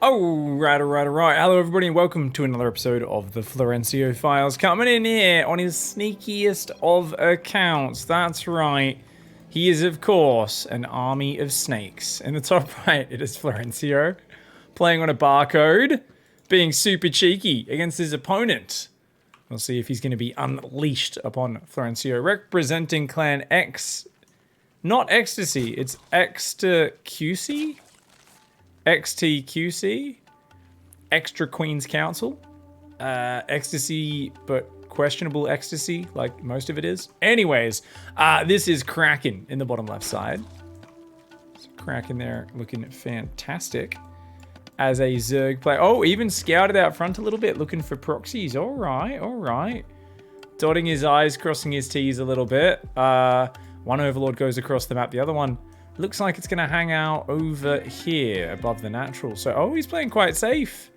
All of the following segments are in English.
Alright. Hello everybody and welcome to another episode of the Florencio Files. Coming in here on his sneakiest of accounts. That's right. He is, of course, an army of snakes. In the top right, it is Florencio, playing on a barcode, being super cheeky against his opponent. We'll see if he's going to be unleashed upon Florencio, representing Clan X. Not Ecstasy, it's XTQC? XTQC, Extra Queen's Council, Ecstasy, but questionable ecstasy, like most of it is. Anyways, this is Kraken in the bottom left side. So Kraken there looking fantastic as a Zerg player. Oh, even scouted out front a little bit, looking for proxies. All right. Dotting his I's, crossing his T's a little bit. One Overlord goes across the map, the other one looks like it's going to hang out over here above the natural. So, oh, he's playing quite safe.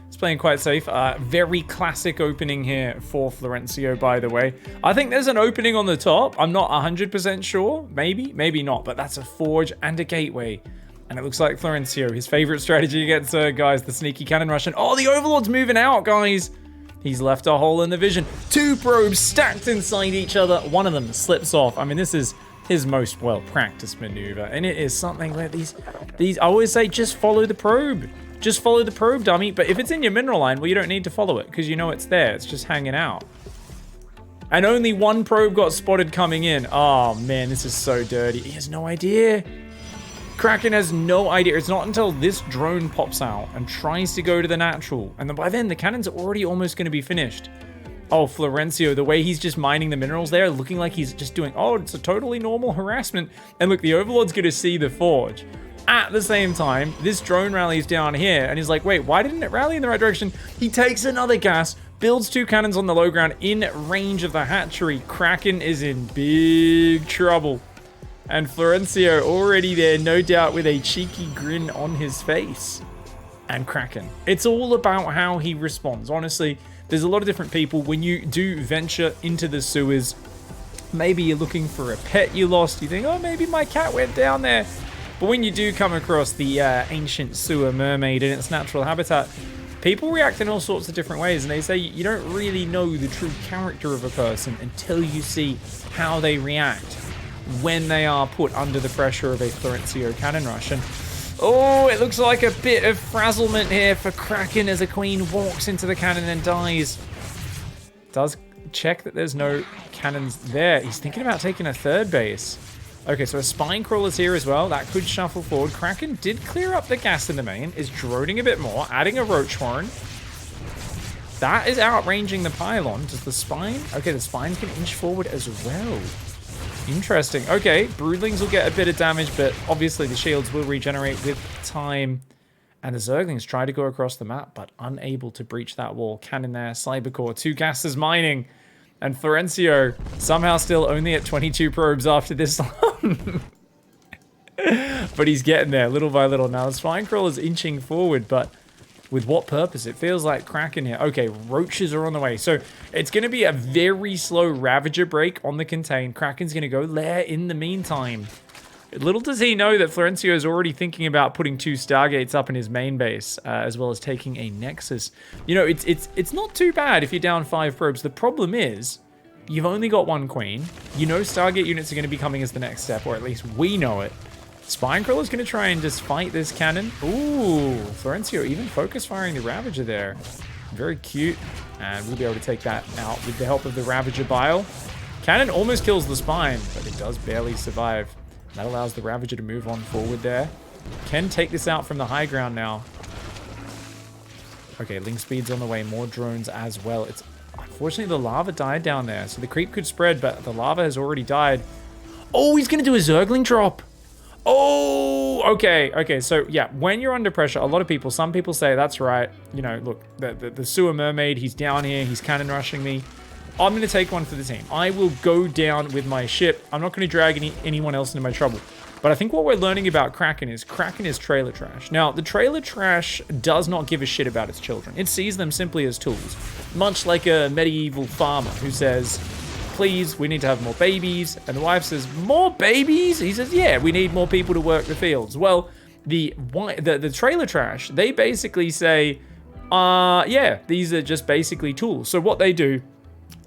He's playing quite safe. Very classic opening here for Florencio, by the way. I think there's an opening on the top. I'm not 100% sure. Maybe not. But that's a forge and a gateway. And it looks like Florencio, his favorite strategy against guys, the sneaky cannon rush. And, oh, the Overlord's moving out, guys. He's left a hole in the vision. Two probes stacked inside each other. One of them slips off. I mean, this is his most well-practiced maneuver, and it is something where these I always say, just follow the probe. Just follow the probe, dummy. But if it's in your mineral line, well, you don't need to follow it, because you know it's there. It's just hanging out. And only one probe got spotted coming in. Oh, man, this is so dirty. He has no idea. Kraken has no idea. It's not until this drone pops out and tries to go to the natural, and then by then, the cannons are already almost going to be finished. Oh, Florencio, the way he's just mining the minerals there, looking like he's just doing, oh, it's a totally normal harassment. And look, the Overlord's going to see the forge. At the same time, this drone rallies down here, and he's like, wait, why didn't it rally in the right direction? He takes another gas, builds two cannons on the low ground in range of the hatchery. Kraken is in big trouble. And Florencio already there, no doubt with a cheeky grin on his face. And Kraken. It's all about how he responds, honestly. There's a lot of different people. When you do venture into the sewers, maybe you're looking for a pet you lost. You think, oh, maybe my cat went down there. But when you do come across the ancient sewer mermaid in its natural habitat, people react in all sorts of different ways. And they say you don't really know the true character of a person until you see how they react when they are put under the pressure of a Florencio cannon rush. And oh, it looks like a bit of frazzlement here for Kraken as a queen walks into the cannon and dies. Does check that there's no cannons there. He's thinking about taking a third base. Okay, so a spine crawler's here as well. That could shuffle forward. Kraken did clear up the gas in the main, is droning a bit more, adding a roach horn. That is outranging the pylon. Does the spine? Okay, the spine's going to inch forward as well. Interesting. Okay, broodlings will get a bit of damage, but obviously the shields will regenerate with time. And the Zerglings try to go across the map, but unable to breach that wall. Cannon there, Cybercore, two gases mining. And Florencio somehow still only at 22 probes after this long. But he's getting there little by little. Now the spine crawler's inching forward, but with what purpose? It feels like Kraken here. Okay, roaches are on the way. So it's going to be a very slow Ravager break on the contain. Kraken's going to go lair in the meantime. Little does he know that Florencio is already thinking about putting two Stargates up in his main base, as well as taking a Nexus. You know, it's not too bad if you're down 5 probes. The problem is, you've only got one queen. You know Stargate units are going to be coming as the next step, or at least we know it. Spinecrawler's going to try and just fight this cannon. Ooh, Florencio even focus firing the Ravager there. Very cute. And we'll be able to take that out with the help of the Ravager Bile. Cannon almost kills the spine, but it does barely survive. That allows the Ravager to move on forward there. Can take this out from the high ground now. Okay, Link Speed's on the way. More drones as well. It's unfortunately the lava died down there, so the creep could spread, but the lava has already died. Oh, he's going to do a Zergling drop. Oh, okay. So, yeah, when you're under pressure, a lot of people, some people say, that's right. You know, look, the sewer mermaid, he's down here. He's cannon rushing me. I'm going to take one for the team. I will go down with my ship. I'm not going to drag anyone else into my trouble. But I think what we're learning about Kraken is trailer trash. Now, the trailer trash does not give a shit about its children. It sees them simply as tools. Much like a medieval farmer who says, please, we need to have more babies. And the wife says, more babies? He says, yeah, we need more people to work the fields. Well, the trailer trash, they basically say, yeah, these are just basically tools. So what they do,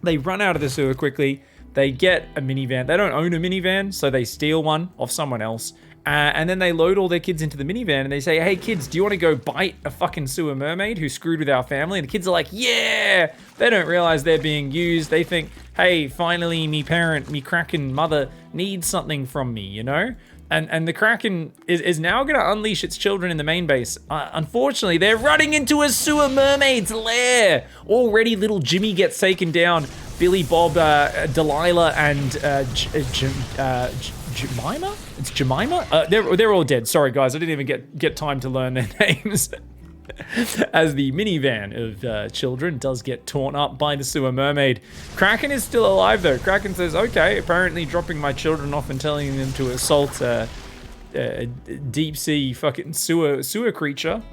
they run out of the sewer quickly. They get a minivan. They don't own a minivan, so they steal one off someone else. And then they load all their kids into the minivan and they say, hey kids, do you want to go bite a fucking sewer mermaid who screwed with our family? And the kids are like, yeah! They don't realize they're being used. They think, hey, finally me Kraken mother needs something from me, you know? And the Kraken is now going to unleash its children in the main base. Unfortunately, they're running into a sewer mermaid's lair. Already little Jimmy gets taken down. Billy, Bob, Delilah, and Jemima? It's Jemima? They're all dead. Sorry, guys. I didn't even get time to learn their names. As the minivan of children does get torn up by the sewer mermaid. Kraken is still alive, though. Kraken says, okay, apparently dropping my children off and telling them to assault a deep sea fucking sewer creature,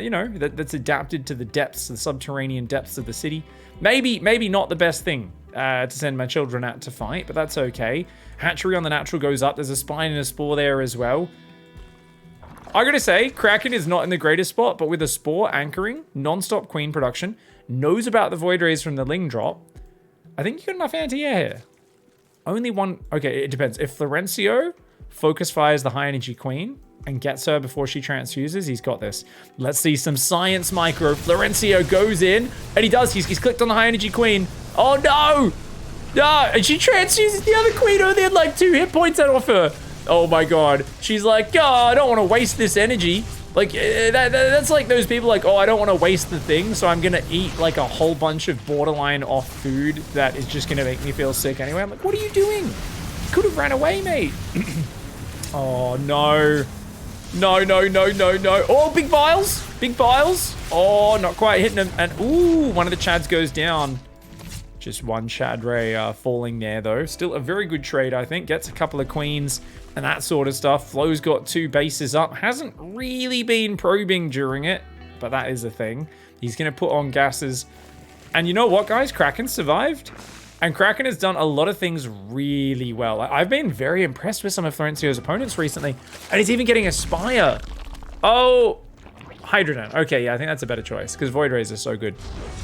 you know, that's adapted to the depths, the subterranean depths of the city. Maybe not the best thing to send my children out to fight, but that's okay. Hatchery on the natural goes up. There's a spine and a spore there as well. I gotta say, Kraken is not in the greatest spot, but with a spore anchoring, non-stop queen production, knows about the void rays from the Ling drop. I think you got enough anti-air here. Only one, okay, it depends. If Florencio focus fires the high energy queen and gets her before she transfuses, he's got this. Let's see some science micro. Florencio goes in, and he does. He's clicked on the high energy queen. Oh no! No, and she transfuses the other queen. Only had like 2 hit points out off her. Oh my god. She's like, oh, I don't want to waste this energy. Like, that's like those people like, oh, I don't want to waste the thing, so I'm going to eat like a whole bunch of borderline off food that is just going to make me feel sick anyway. I'm like, what are you doing? You could have ran away, mate. Oh, no. No. Oh, big vials. Big vials. Oh, not quite hitting him. And, ooh, one of the Chads goes down. Just one Chad Ray falling there, though. Still a very good trade, I think. Gets a couple of queens and that sort of stuff. Flo's got 2 bases up. Hasn't really been probing during it, but that is a thing. He's going to put on gases. And you know what, guys? Kraken survived. And Kraken has done a lot of things really well. I've been very impressed with some of Florencio's opponents recently. And he's even getting a Spire. Oh, Hydrogen. Okay, yeah, I think that's a better choice because Void Rays are so good.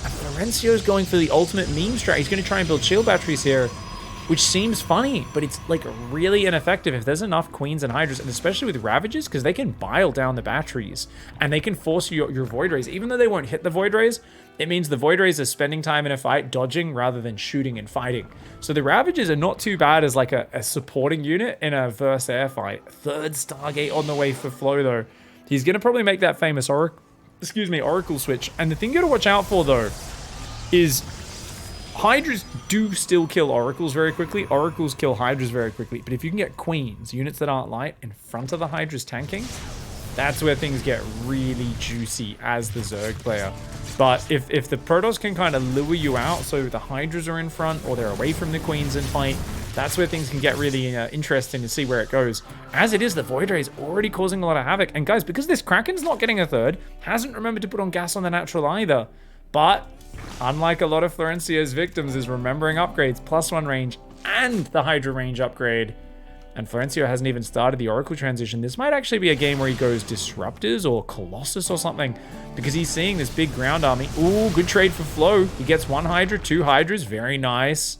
And Florencio's going for the ultimate meme strat. He's going to try and build shield batteries here, which seems funny, but it's like really ineffective if there's enough queens and hydras, and especially with ravages, because they can bile down the batteries and they can force your Void Rays. Even though they won't hit the Void Rays, it means the Void Rays are spending time in a fight dodging rather than shooting and fighting. So the ravages are not too bad as like a supporting unit in a verse air fight. 3rd Stargate on the way for Flo, though. He's going to probably make that famous Oracle switch. And the thing you got to watch out for, though, is Hydras do still kill Oracles very quickly. Oracles kill Hydras very quickly. But if you can get Queens, units that aren't light, in front of the Hydras tanking, that's where things get really juicy as the Zerg player. But if the Protoss can kind of lure you out, so the Hydras are in front or they're away from the Queens in fight, that's where things can get really interesting to see where it goes. As it is, the Void Ray is already causing a lot of havoc. And guys, because this Kraken's not getting a 3rd, hasn't remembered to put on gas on the natural either. But unlike a lot of Florencio's victims, is remembering upgrades, +1 range and the Hydra range upgrade. And Florencio hasn't even started the Oracle transition. This might actually be a game where he goes Disruptors or Colossus or something, because he's seeing this big ground army. Ooh, good trade for Flo. He gets 1 Hydra, 2 Hydras. Very nice.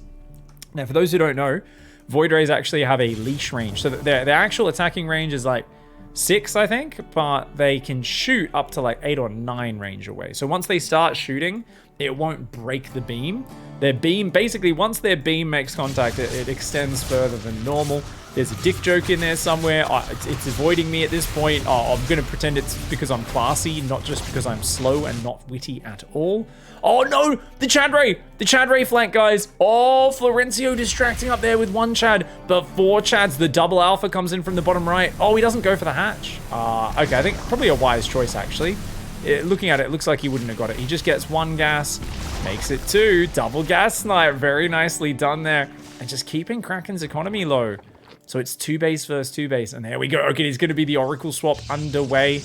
Now, for those who don't know, Void Rays actually have a leash range. So their actual attacking range is like 6, I think, but they can shoot up to like 8 or 9 range away. So once they start shooting, it won't break the beam. Their beam, basically, once their beam makes contact, it extends further than normal. There's a dick joke in there somewhere. It's avoiding me at this point. I'm going to pretend it's because I'm classy, not just because I'm slow and not witty at all. Oh no, the Chad Ray flank, guys. Oh, Florencio distracting up there with 1 Chad, but 4 Chads. The double alpha comes in from the bottom right. Oh, he doesn't go for the hatch. Okay, I think probably a wise choice, actually. Looking at it, it looks like he wouldn't have got it. He just gets 1 gas, makes it 2, double gas snipe. Very nicely done there. And just keeping Kraken's economy low. So it's 2 base versus 2 base. And there we go. Okay, he's going to be the Oracle swap underway.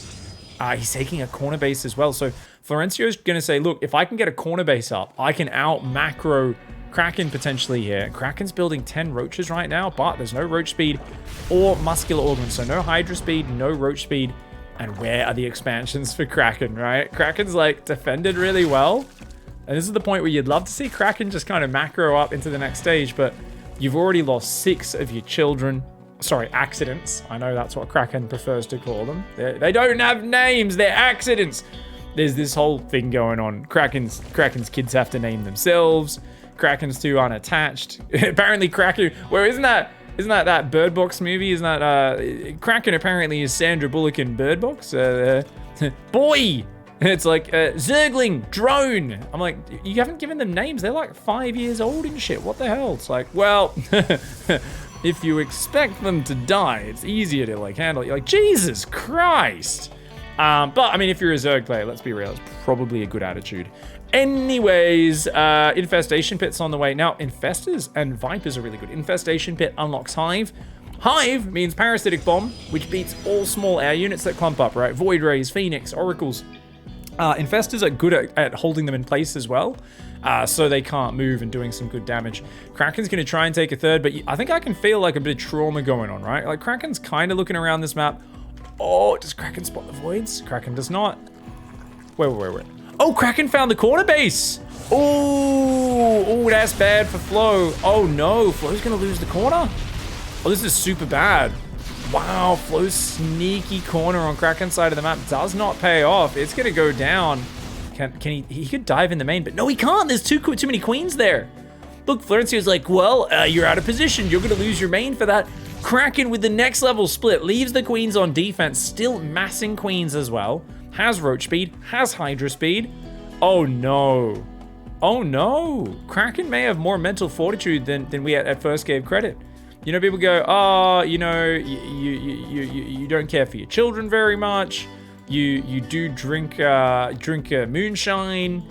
He's taking a corner base as well. So Florencio's going to say, look, if I can get a corner base up, I can out macro Kraken potentially here. Kraken's building 10 roaches right now, but there's no roach speed or muscular organs. So no hydra speed, no roach speed. And where are the expansions for Kraken, right? Kraken's like defended really well. And this is the point where you'd love to see Kraken just kind of macro up into the next stage, but you've already lost 6 of your children. Sorry, accidents. I know that's what Kraken prefers to call them. They don't have names, they're accidents. There's this whole thing going on. Kraken's kids have to name themselves. Kraken's too unattached. Apparently Kraken, well, isn't that Bird Box movie? Isn't that, Kraken apparently is Sandra Bullock in Bird Box. Boy! It's like, Zergling, drone. I'm like, you haven't given them names. They're like 5 years old and shit. What the hell? It's like, well, if you expect them to die, it's easier to like handle it. You're like, Jesus Christ. But I mean, if you're a Zerg player, let's be real, it's probably a good attitude. Anyways, Infestation Pit's on the way. Now, Infestors and Vipers are really good. Infestation Pit unlocks Hive. Hive means Parasitic Bomb, which beats all small air units that clump up, right? Void Rays, Phoenix, Oracles. Infestors are good at holding them in place as well, so they can't move and doing some good damage. Kraken's going to try and take a third, but I think I can feel like a bit of trauma going on, right? Like, Kraken's kind of looking around this map. Oh, does Kraken spot the voids? Kraken does not. Wait. Oh, Kraken found the corner base. Oh, that's bad for Flo. Oh no, Flo's gonna lose the corner. Oh, this is super bad. Wow, Flo's sneaky corner on Kraken's side of the map does not pay off. It's gonna go down. Can he could dive in the main, but no, he can't. There's too many queens there. Look, Florencio's like, well, you're out of position. You're gonna lose your main for that. Kraken with the next level split leaves the queens on defense, still massing queens as well. Has roach speed, has hydra speed. Oh no. Oh no. Kraken may have more mental fortitude than we at first gave credit. You know, people go, oh, you know, you don't care for your children very much. You do drink moonshine.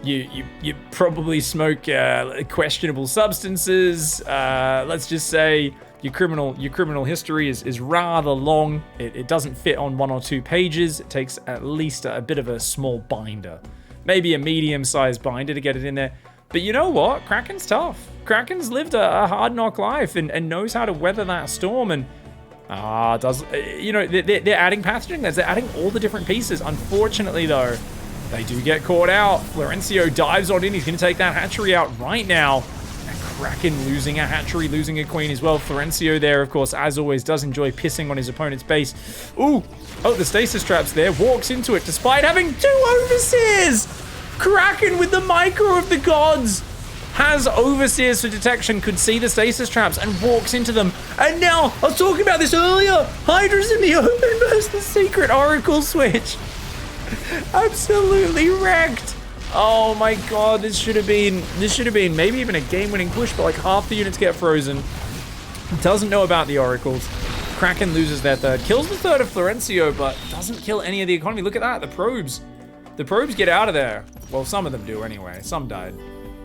You probably smoke questionable substances. Let's just say your criminal history is rather long. It doesn't fit on 1 or 2 pages. It takes at least a bit of a small binder, maybe a medium-sized binder to get it in there. But you know what? Kraken's tough. Kraken's lived a hard knock life and knows how to weather that storm. And they're adding packaging. They're adding all the different pieces. Unfortunately, though, they do get caught out. Florencio dives on in. He's going to take that hatchery out right now. Kraken losing a hatchery, losing a queen as well. Florencio there, of course, as always, does enjoy pissing on his opponent's base. Ooh, oh, the stasis trap's there. Walks into it despite having 2 overseers. Kraken with the micro of the gods has overseers for detection, could see the stasis traps and walks into them. And now, I was talking about this earlier. Hydra's in the open versus the secret oracle switch. Absolutely wrecked. Oh my god, this should have been maybe even a game-winning push, but like half the units get frozen. Doesn't know about the oracles. Kraken loses their third. Kills the third of Florencio, but doesn't kill any of the economy. Look at that, the probes. The probes get out of there. Well, some of them do anyway. Some died.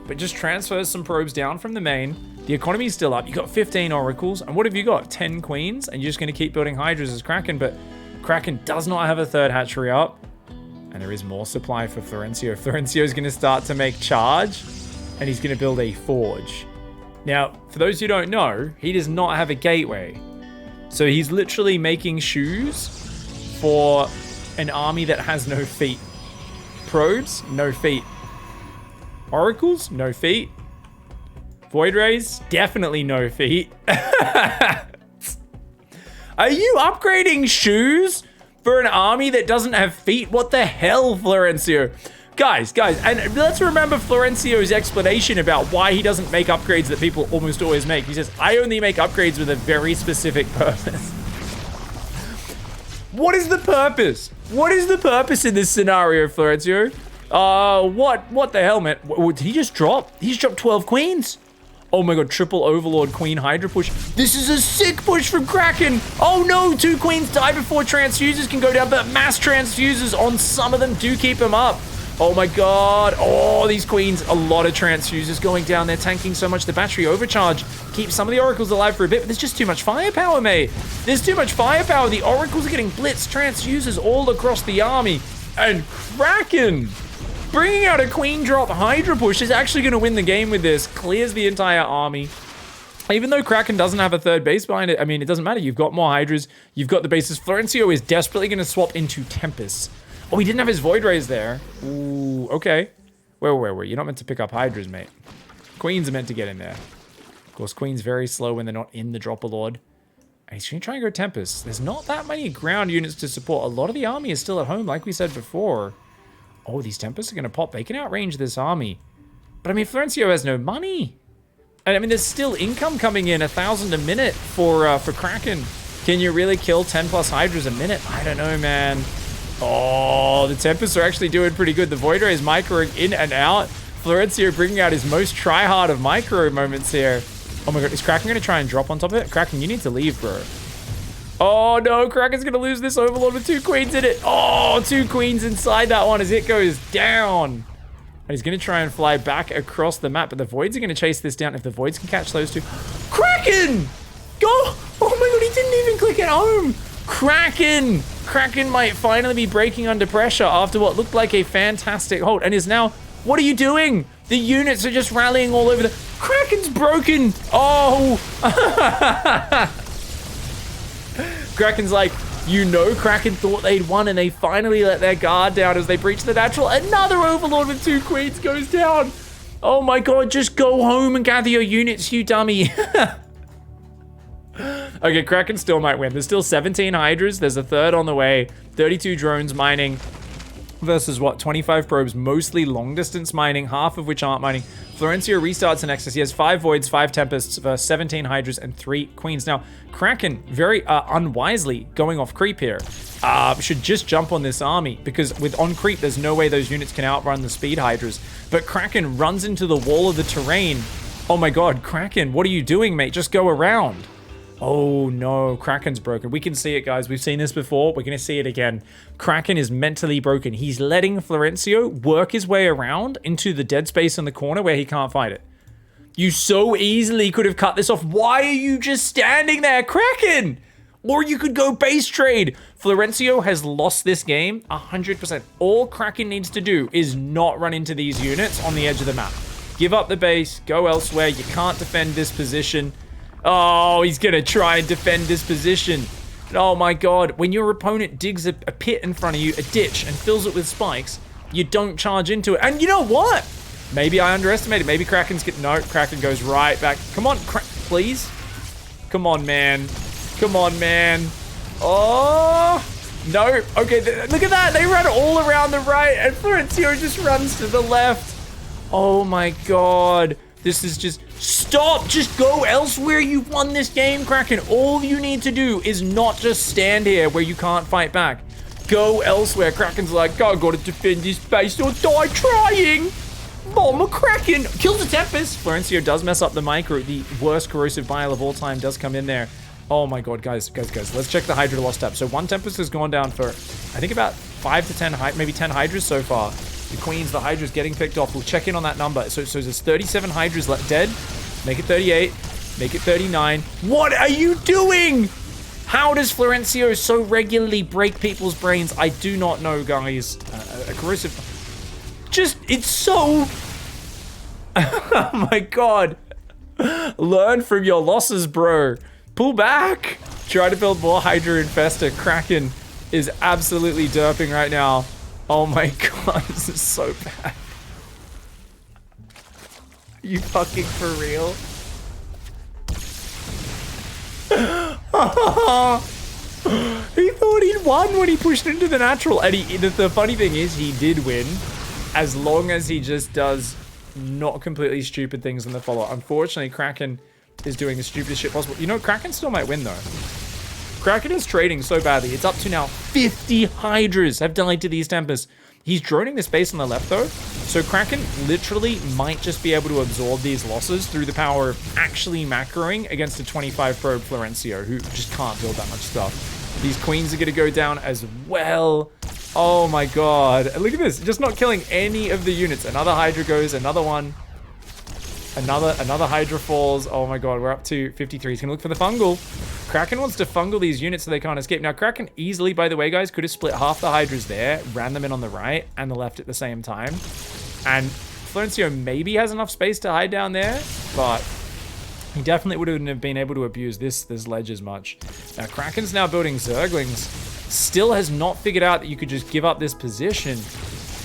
But just transfers some probes down from the main. The economy's still up. You got 15 oracles. And what have you got? 10 queens? And you're just going to keep building hydras as Kraken. But Kraken does not have a third hatchery up. And there is more supply for Florencio. Florencio's going to start to make charge. And he's going to build a forge. Now, for those who don't know, he does not have a gateway. So he's literally making shoes for an army that has no feet. Probes, no feet. Oracles, no feet. Void Rays, definitely no feet. Are you upgrading shoes for an army that doesn't have feet? What the hell, Florencio? Guys, and let's remember Florencio's explanation about why he doesn't make upgrades that people almost always make. He says, I only make upgrades with a very specific purpose. What is the purpose? What is the purpose in this scenario, Florencio? What the hell, man? Did he just drop? He's dropped 12 queens. Oh my god, triple overlord queen hydra push. This is a sick push from Kraken. Oh no, 2 queens die before transfusers can go down, but mass transfusers on some of them do keep them up. Oh my god. Oh, these queens, a lot of transfusers going down. They're tanking so much. The battery overcharge keeps some of the oracles alive for a bit, but there's just too much firepower, mate. There's too much firepower. The oracles are getting blitzed, transfusers all across the army. And Kraken Bringing out a queen drop Hydra push is actually going to win the game with this. Clears the entire army. Even though Kraken doesn't have a third base behind it, I mean, it doesn't matter. You've got more Hydras. You've got the bases. Florencio is desperately going to swap into Tempest. Oh, he didn't have his Void Rays there. Ooh, okay. Where? You're not meant to pick up Hydras, mate. Queens are meant to get in there. Of course, Queen's very slow when they're not in the Dropper-Lord. And he's going to try and go Tempest. There's not that many ground units to support. A lot of the army is still at home, like we said before. Oh, these Tempests are going to pop. They can outrange this army. But, I mean, Florencio has no money. And, I mean, there's still income coming in. 1,000 a minute for Kraken. Can you really kill 10 plus Hydras a minute? I don't know, man. Oh, the Tempests are actually doing pretty good. The Void Ray is microing in and out. Florencio bringing out his most try-hard of micro moments here. Oh, my God. Is Kraken going to try and drop on top of it? Kraken, you need to leave, bro. Oh, no. Kraken's going to lose this Overlord with 2 queens in it. Oh, 2 queens inside that one as it goes down. And he's going to try and fly back across the map, but the Voids are going to chase this down. If the Voids can catch those 2... Kraken! Go! Oh, my God, he didn't even click it home. Kraken! Kraken might finally be breaking under pressure after what looked like a fantastic hold, and is now... What are you doing? The units are just rallying all over the... Kraken's broken! Oh! Kraken's like, you know, Kraken thought they'd won and they finally let their guard down as they breach the natural. Another Overlord with 2 queens goes down. Oh my God, just go home and gather your units, you dummy. Okay, Kraken still might win. There's still 17 Hydras. There's a third on the way. 32 drones mining versus what? 25 probes, mostly long distance mining, half of which aren't mining. Florencio restarts an Nexus. He has 5 Voids, 5 Tempests, versus 17 Hydras, and 3 Queens. Now, Kraken, very unwisely going off creep here, should just jump on this army, because with on creep, there's no way those units can outrun the speed Hydras. But Kraken runs into the wall of the terrain. Oh my God, Kraken, what are you doing, mate? Just go around. Oh no, Kraken's broken. We can see it, guys. We've seen this before. We're going to see it again. Kraken is mentally broken. He's letting Florencio work his way around into the dead space in the corner where he can't fight it. You so easily could have cut this off. Why are you just standing there, Kraken? Or you could go base trade. Florencio has lost this game 100%. All Kraken needs to do is not run into these units on the edge of the map. Give up the base. Go elsewhere. You can't defend this position. Oh, he's going to try and defend this position. Oh my God. When your opponent digs a pit in front of you, a ditch, and fills it with spikes, you don't charge into it. And you know what? Maybe I underestimated. Maybe Kraken's get... No, Kraken goes right back. Come on, please. Come on, man. Come on, man. Oh, no. Okay, look at that. They run all around the right, and Florencio just runs to the left. Oh my God. This is just... Stop! Just go elsewhere. You've won this game, Kraken. All you need to do is not just stand here where you can't fight back. Go elsewhere. Kraken's like, I gotta defend this base or die trying. Mama Kraken kills the Tempest. Florencio does mess up the micro. The worst corrosive bile of all time does come in there. Oh my God, guys. Let's check the Hydra loss tab. So 1 Tempest has gone down for, I think, about 5 to 10, maybe 10 Hydras so far. The Queens, the Hydras getting picked off. We'll check in on that number. So there's 37 Hydras dead. Make it 38. Make it 39. What are you doing? How does Florencio so regularly break people's brains? I do not know, guys. A corrosive... Just, it's so... Oh my God. Learn from your losses, bro. Pull back. Try to build more Hydra Infester. Kraken is absolutely derping right now. Oh my God, this is so bad. Are you fucking for real? He thought he'd won when he pushed into the natural. And the funny thing is, he did win, as long as he just does not completely stupid things in the follow-up. Unfortunately, Kraken is doing the stupidest shit possible. You know, Kraken still might win, though. Kraken is trading so badly. It's up to now 50 Hydras have died to these Tempests. He's droning this base on the left, though. So Kraken literally might just be able to absorb these losses through the power of actually macroing against a 25 probe Florencio, who just can't build that much stuff. These Queens are going to go down as well. Oh my God. And look at this. Just not killing any of the units. Another Hydra goes. Another one. Another Hydra falls. Oh my God. We're up to 53. He's going to look for the fungal. Kraken wants to fungal these units so they can't escape. Now, Kraken easily, by the way, guys, could have split half the Hydras there, ran them in on the right and the left at the same time. And Florencio maybe has enough space to hide down there, but he definitely wouldn't have been able to abuse this ledge as much. Now, Kraken's now building Zerglings. Still has not figured out that you could just give up this position.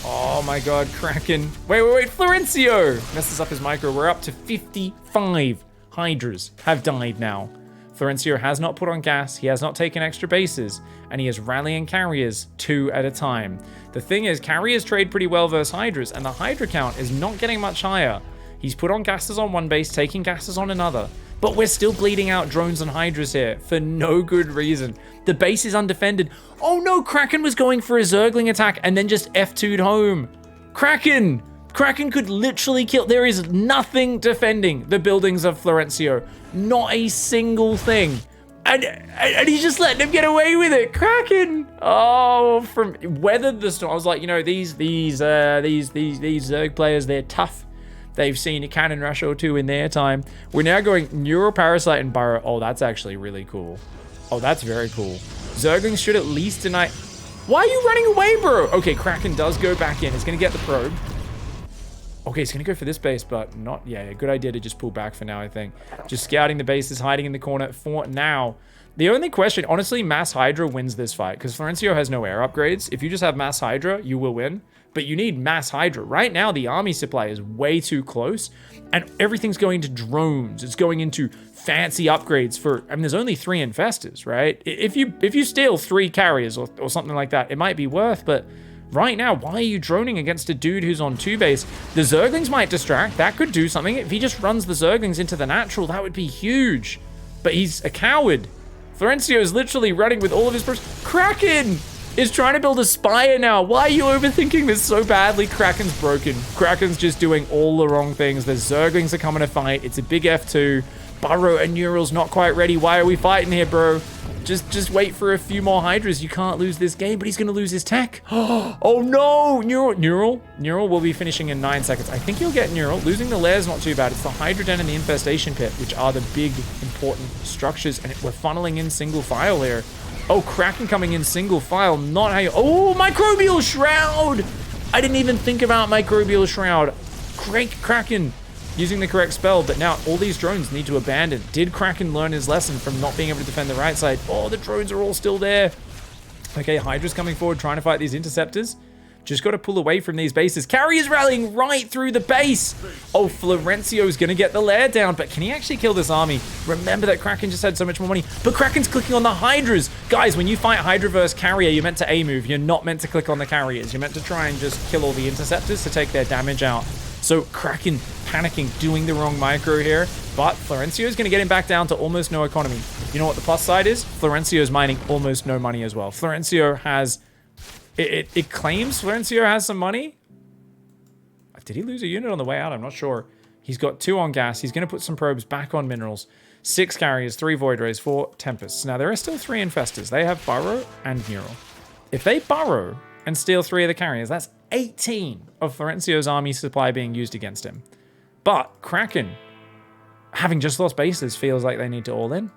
Oh my god, Kraken. Wait, Florencio! Messes up his micro. We're up to 55 Hydras have died now. Florencio has not put on gas, he has not taken extra bases, and he is rallying carriers 2 at a time. The thing is, carriers trade pretty well versus Hydras, and the Hydra count is not getting much higher. He's put on gases on one base, taking gases on another. But we're still bleeding out drones and Hydras here for no good reason. The base is undefended. Oh no, Kraken was going for a Zergling attack and then just F2'd home. Kraken could literally kill. There is nothing defending the buildings of Florencio. Not a single thing. And he's just letting him get away with it. Kraken! Oh, from weathered the storm. I was like, you know, these Zerg players, they're tough. They've seen a cannon rush or two in their time. We're now going Neuroparasite and Burrow. Oh, that's actually really cool. Oh, that's very cool. Zerglings should at least deny... Why are you running away, bro? Okay, Kraken does go back in. It's going to get the probe. Okay, it's going to go for this base, but not... Yeah, good idea to just pull back for now, I think. Just scouting the bases, hiding in the corner for now. The only question... Honestly, Mass Hydra wins this fight, because Florencio has no air upgrades. If you just have Mass Hydra, you will win. But you need Mass Hydra. Right now, the army supply is way too close, and everything's going to drones. It's going into fancy upgrades for... I mean, there's only 3 infestors, right? If you steal 3 carriers or something like that, it might be worth, but... Right now, why are you droning against a dude who's on 2 base? The Zerglings might distract. That could do something. If he just runs the Zerglings into the natural, that would be huge. But he's a coward. Florencio is literally running with all of his... Kraken is trying to build a Spire now. Why are you overthinking this so badly? Kraken's broken. Kraken's just doing all the wrong things. The Zerglings are coming to fight. It's a big F2. Burrow and Neural's not quite ready. Why are we fighting here, bro? Just wait for a few more Hydras. You can't lose this game, but he's going to lose his tech. Oh no! Neural will be finishing in 9 seconds. I think he'll get Neural. Losing the Lair's not too bad. It's the Hydra Den and the Infestation Pit, which are the big, important structures, and we're funneling in single file here. Oh, Kraken coming in single file. Not how you... Oh, Microbial Shroud! I didn't even think about Microbial Shroud. Great Kraken. Using the correct spell, but now all these drones need to abandon. Did Kraken learn his lesson from not being able to defend the right side? Oh, the drones are all still there. Okay, Hydra's coming forward, trying to fight these interceptors. Just got to pull away from these bases. Carrier's rallying right through the base. Oh, Florencio's going to get the lair down, but can he actually kill this army? Remember that Kraken just had so much more money, but Kraken's clicking on the Hydras. Guys, when you fight Hydra versus Carrier, you're meant to A-move. You're not meant to click on the Carriers. You're meant to try and just kill all the interceptors to take their damage out. So Kraken panicking, doing the wrong micro here, but Florencio is going to get him back down to almost no economy. You know what the plus side is? Florencio is mining almost no money as well. Florencio has... It claims Florencio has some money. Did he lose a unit on the way out? I'm not sure. He's got 2 on gas. He's going to put some probes back on minerals. 6 carriers, 3 void rays, 4 tempests. Now, there are still 3 infestors. They have Burrow and Neural. If they burrow and steal 3 of the carriers, that's 18 of Florencio's army supply being used against him. But Kraken, having just lost bases, feels like they need to all in.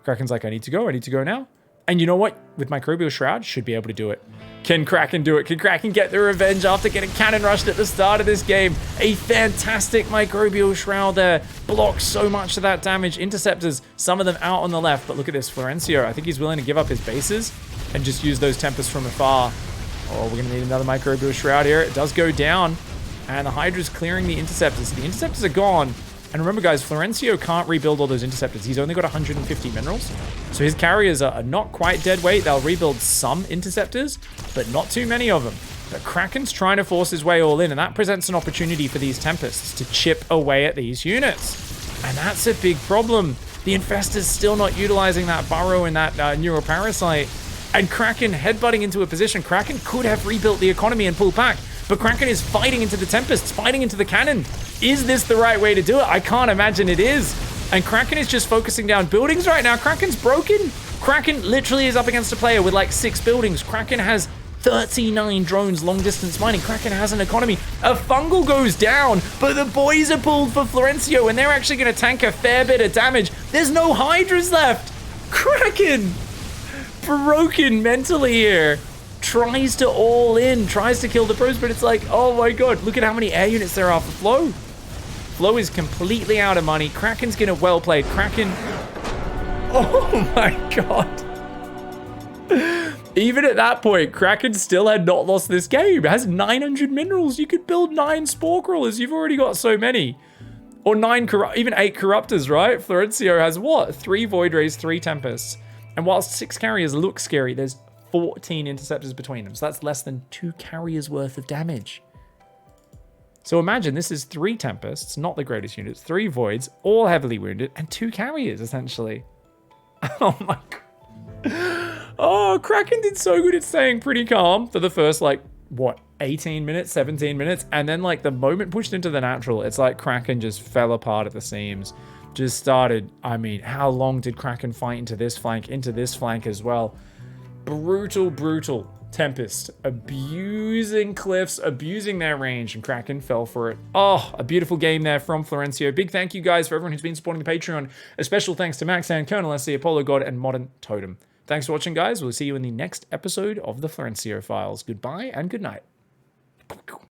Kraken's like, I need to go now. And you know what? With Microbial Shroud, should be able to do it. Can Kraken do it? Can Kraken get the revenge after getting cannon rushed at the start of this game? A fantastic Microbial Shroud there. Blocks so much of that damage. Interceptors, some of them out on the left. But look at this, Florencio. I think he's willing to give up his bases and just use those Tempests from afar. Oh, we're going to need another Microbial Shroud here. It does go down. And the Hydra's clearing the Interceptors. The Interceptors are gone. And remember, guys, Florencio can't rebuild all those Interceptors. He's only got 150 minerals. So his carriers are not quite dead weight. They'll rebuild some Interceptors, but not too many of them. But Kraken's trying to force his way all in, and that presents an opportunity for these Tempests to chip away at these units. And that's a big problem. The Infestor's still not utilizing that Burrow and that Neuroparasite. And Kraken headbutting into a position. Kraken could have rebuilt the economy and pulled back. But Kraken is fighting into the Tempests, fighting into the cannon. Is this the right way to do it? I can't imagine it is. And Kraken is just focusing down buildings right now. Kraken's broken. Kraken literally is up against a player with like 6 buildings. Kraken has 39 drones long distance mining. Kraken has an economy. A fungal goes down, but the boys are pulled for Florencio and they're actually going to tank a fair bit of damage. There's no Hydras left. Kraken! Broken mentally here. Tries to all in, tries to kill the pros, but it's like, oh my god, look at how many air units there are for Flow. Flow is completely out of money. Kraken's gonna well played. Kraken. Oh my god. Even at that point, Kraken still had not lost this game. It has 900 minerals. You could build 9 Spore Crawlers. You've already got so many. Or 9, even 8 Corruptors, right? Florencio has what? 3 Void Rays, 3 Tempests. And whilst 6 carriers look scary, there's 14 interceptors between them. So that's less than 2 carriers worth of damage. So imagine this is 3 Tempests, not the greatest units, 3 Voids, all heavily wounded, and 2 carriers, essentially. Oh my god. Oh, Kraken did so good at staying pretty calm for the first, like, what, 18 minutes, 17 minutes? And then, like, the moment pushed into the natural, it's like Kraken just fell apart at the seams. Just started, I mean, how long did Kraken fight into this flank as well? Brutal, brutal. Tempest abusing cliffs, abusing their range, and Kraken fell for it. Oh, a beautiful game there from Florencio. Big thank you guys for everyone who's been supporting the Patreon. A special thanks to Maxan, Colonel SC, Apollo God, and Modern Totem. Thanks for watching, guys. We'll see you in the next episode of the Florencio Files. Goodbye and good night.